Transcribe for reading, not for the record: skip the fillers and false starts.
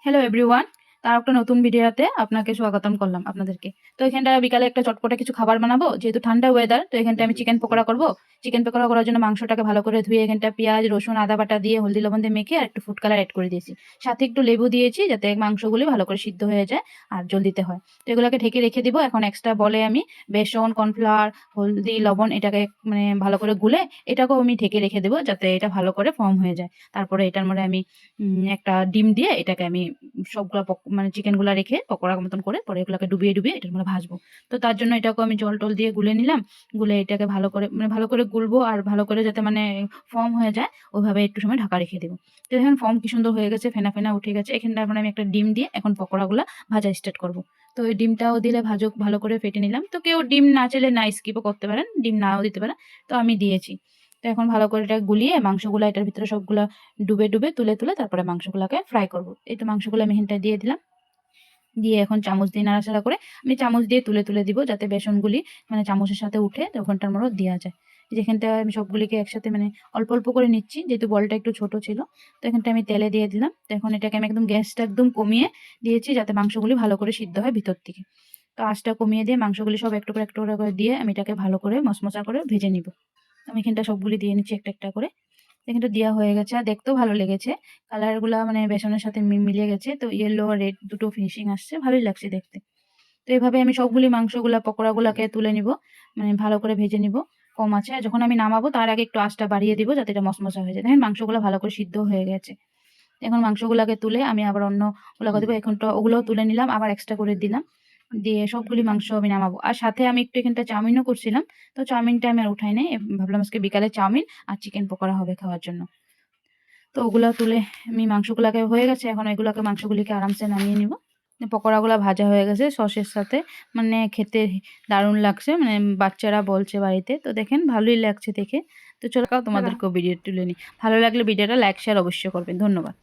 Hello everyone, তার একটা নতুন ভিডিওতে আপনাকে স্বাগতম করলাম আপনাদেরকে। তো এখানটা বিকালে একটা চটপটে কিছু খাবার বানাবো, যেহেতু ঠান্ডা ওয়েদার। তো এখানটা আমি চিকেন পকোড়া করব। চিকেন পকোড়া করার জন্য মাংসটাকে ভালো করে ধুয়ে এখানটা পেঁয়াজ রসুন আদা বাটা দিয়ে হলদি লবণ দিয়ে মেখে আর একটু ফুড কালার অ্যাড করে দিয়েছি। সাথে একটু লেবু দিয়েছি যাতে মাংসগুলি ভালো করে সিদ্ধ হয়ে যায় আর জলদিতে হয়। তো এগুলোকে ঢেকে রেখে দিব। এখন এক্সট্রা বলে আমি বেসন কর্নফ্লাওয়ার হলদি লবণ এটাকে মানে ভালো করে গুলে এটাকেও আমি ঢেকে রেখে দেবো যাতে এটা ভালো করে ফর্ম হয়ে যায়। তারপরে এটার মধ্যে আমি একটা ডিম দিয়ে এটাকে আমি সবগুলা মানে চিকেনগুলা রেখে পকোড়া মতন করে পরে এগুলোকে ডুবিয়ে ডুবিয়ে এটার মধ্যে ভাজবো। তো তার জন্য এটাকে আমি জল টল দিয়ে গুলে নিলাম। গুলে এটাকে ভালো করে মানে ভালো করে গুলবো আর ভালো করে যাতে মানে ফর্ম হয়ে যায় ওইভাবে একটু সময় ঢাকা রেখে দেবো। তো দেখেন ফর্ম কি সুন্দর হয়ে গেছে, ফেনা ফেনা উঠে গেছে। এখানটা মানে আমি একটা ডিম দিয়ে এখন পকোড়াগুলা ভাজা স্টার্ট করবো। তো ওই ডিমটাও দিলে ভালো করে ফেটে নিলাম। তো কেউ ডিম না চাইলে না স্কিপও করতে পারেন, ডিম নাও দিতে পারেন। তো আমি দিয়েছি। তো এখন ভালো করে এটা গুলিয়ে মাংসগুলা এটার ভিতরে সবগুলা ডুবে ডুবে তুলে তুলে তারপরে মাংসগুলোকে ফ্রাই করব। এই তো মাংসগুলো আমি এখানটায় দিয়ে দিলাম। দিয়ে এখন চামচ দিয়ে নাড়াচাড়া করে আমি চামচ দিয়ে তুলে তুলে দিব যাতে বেসনগুলি মানে চামচের সাথে উঠে তো ওখানটার মধ্যে দেওয়া যায়। যেখানটা আমি সবগুলিকে একসাথে মানে অল্প অল্প করে নিচ্ছি, যেহেতু বলটা একটু ছোট ছিল। তো এখানটা আমি তেলে দিয়ে দিলাম। তো এখন এটাকে আমি একদম গ্যাসটা একদম কমিয়ে দিয়েছি যাতে মাংসগুলি ভালো করে সিদ্ধ হয় ভিতর থেকে। তো আঁচটা কমিয়ে দিয়ে মাংসগুলি সব একটু করে করে দিয়ে আমি এটাকে ভালো করে মশমশা করে ভেজে নিব। আমি এখানটা সবগুলি দিয়ে নিচ্ছি একটা একটা করে। এখানটা দেওয়া হয়ে গেছে আর দেখতেও ভালো লেগেছে। কালারগুলা মানে বেসনের সাথে মিলিয়ে গেছে। তো ইয়েলো আর রেড দুটো ফিনিশিং আসছে, ভালোই লাগছে দেখতে। তো এভাবে আমি সবগুলি মাংসগুলা পকোড়াগুলাকে তুলে নিব, মানে ভালো করে ভেজে নিব কম আছে। আর যখন আমি নামাবো তার আগে একটু আঁচটা বাড়িয়ে দিব যাতে এটা মচমচা হয়ে যায়। দেখেন মাংসগুলো ভালো করে সিদ্ধ হয়ে গেছে। এখন মাংসগুলাকে তুলে আমি আবার অন্যগুলাকে দিব। এখন তো ওগুলোও তুলে নিলাম, আবার এক্সট্রা করে দিলাম। দিয়ে সবগুলি মাংস আমি নামাবো। আর সাথে আমি একটু এখানটা চাউমিনও করছিলাম। তো চাউমিনটা আমি আর উঠাই নাই। ভাবলাম আজকে বিকালে চাউমিন আর চিকেন পকোড়া হবে খাওয়ার জন্য। তো ওগুলা তুলে আমি মাংসগুলাকে হয়ে গেছে। এখন এগুলাকে মাংসগুলিকে আরামসে নামিয়ে নিব। পকোড়াগুলা ভাজা হয়ে গেছে সসের সাথে, মানে খেতে দারুণ লাগছে। মানে বাচ্চারা বলছে বাড়িতে। তো দেখেন ভালোই লাগছে দেখে। তো চলো তোমাদেরকেও ভিডিও তুলে নিই। ভালো লাগলে ভিডিওটা লাইক শেয়ার অবশ্যই করবেন। ধন্যবাদ।